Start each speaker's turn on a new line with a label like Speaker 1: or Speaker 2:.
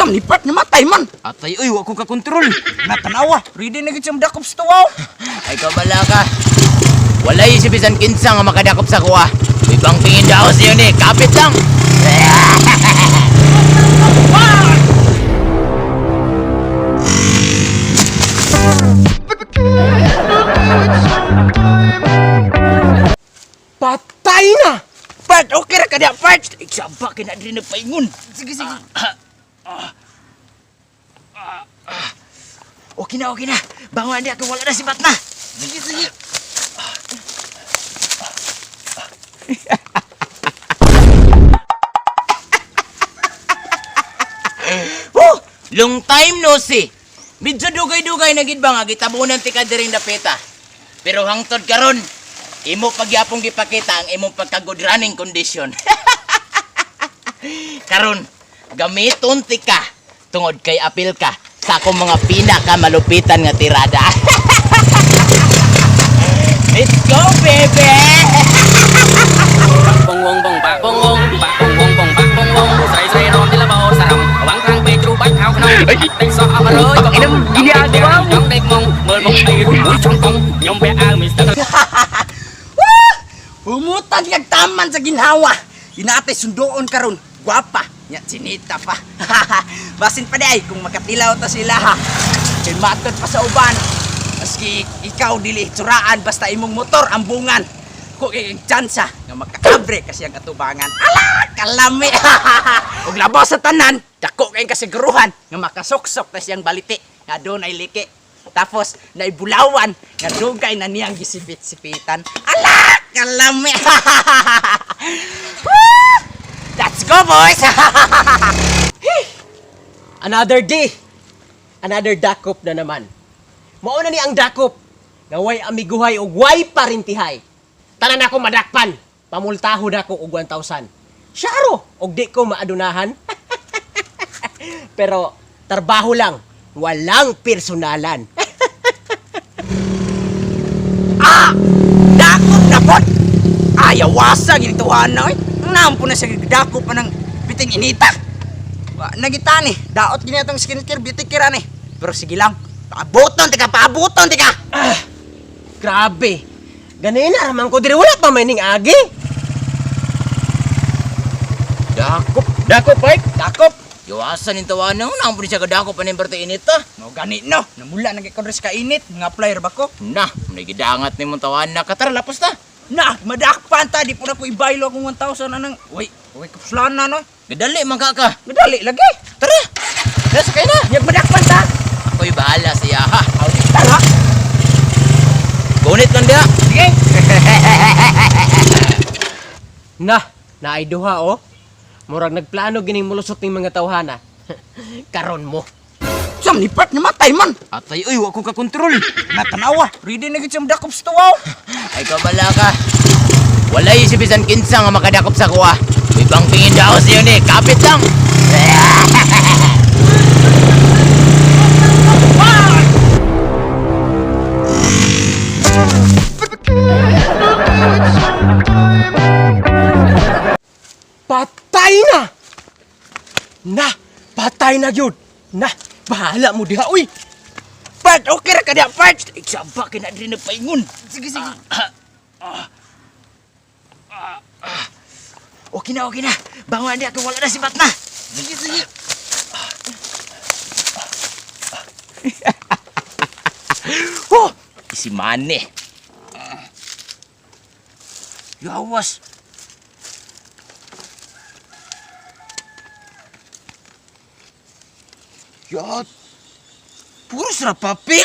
Speaker 1: Sam, lipat nga matay man.
Speaker 2: Atay, uy, wa ko kakontrol.
Speaker 1: Natanawa, ready na gid siyang dakop sa tuwaw.
Speaker 2: Ay, kabala ka. Walay si bisan kinsa nga makadakop sa kuha. Ibang tingin daw siya ni, kapit lang.
Speaker 1: Patay na! Part, okay ra ka diya, Part! Iksaba, kinadiri nagpaingon. Sige, sige. Okay na. Bangon dia, wala na si Batna. Sige, sige.
Speaker 2: Long time no see. Medyo dugay-dugay na gid ba nga gitabunan ti kadiring dapeta. Pero hangtod karon, imo pagyapong gipakita ang imong pagka-good running condition. Karon, gamiton ti ka tungod kay apil ka sa akong mga pinaka malupitan nga tirada. Let's go, baby!
Speaker 3: Bong bong bong ba bong bong ba bong bong bong ba bong bong say say non tila bao saram wang kang pe tru bách hao nong tay so amaroy bong bong ginagawa mo trong tek mong mol mong tay ruy trong tong nyong be a mister.
Speaker 1: Humutan kag taman sa ginhawa. Inatay sundoon karon, gwapa. Nya sinita pa. Basin pa day kung makatilaw ta sila ha. Kay matod pa sa uban. Maski ikaw dili turaan basta imong motor ambungan. Ko kay tsansa nga makakabre kasi ang atubangan. Ala, kalami. Ug labaw sa tanan, dako kay kasiguruhan nga makasuksok ta siyang baliti nga doon ay liki. Tapos naibulawan nga dugay na niyang gisipit-sipitan. Ala, kalami. Let's go, boys.
Speaker 4: Another day. Another dakop na naman. Mao na ni ang dakop. Nga way amiguhay ug way parintihay. Tanan ako madakpan. Pamultaho na ako og 1,000. Syaro, og di ko maadunahan. Pero trabaho lang, walang personalan.
Speaker 1: Dakop na pod. Ayawasa ginituhan na. Nampo na siya dakop pa ng biting inita. Nagitani, daot gini atong skincare beauty care ani. Pero sige lang. Paabuton tika.
Speaker 4: Grabe. Ganina raman ko diri wala pa may ning agi.
Speaker 2: Dakop, Mike.
Speaker 1: Dakop.
Speaker 2: Iwasan yung tawanan, nampun siya kadakop pa ng berte init ah.
Speaker 1: No gani no. Namula nagikondres ka init, nga player ba ko?
Speaker 2: Nah, nagidangat ni mong tawanan na. Katara, lapos ta.
Speaker 1: Na, madakpan ta, di po na ko ibaylo akong 1,000 anang. Uy, kapsulana no.
Speaker 2: Gadali, magkaka.
Speaker 1: Madali lagi.
Speaker 2: Tara, nasa kayo na.
Speaker 1: Yag madakpan ta.
Speaker 2: Ako'y bahala siya ha.
Speaker 1: Audit tara.
Speaker 2: Gunit lang dia.
Speaker 1: Sige.
Speaker 4: Naay duha oh. Murag nagplano gining mulusot ning mga tawhana. Karon mo.
Speaker 1: Sam, lipat nga matay man.
Speaker 2: Atay, uy, wa ko kakontrol.
Speaker 1: Natanawa, ready na gid siyang dakop sa tuwaw.
Speaker 2: Ay, kabala ka. Walay si bisan kinsa nga makadakop sa kuha. Ibang tingin daw siya ni, kapit lang.
Speaker 4: Patay na! Patay na gyud. Bahala mo diha uy.
Speaker 1: Part, okay ra ka diya, Part. Iksaba, kinadiri nagpaingon. Sige. Okay na. Bangon dia, wala na si Batna. Sige.
Speaker 2: Si Mane.
Speaker 1: Yawas. Yat. Puro sarap papel.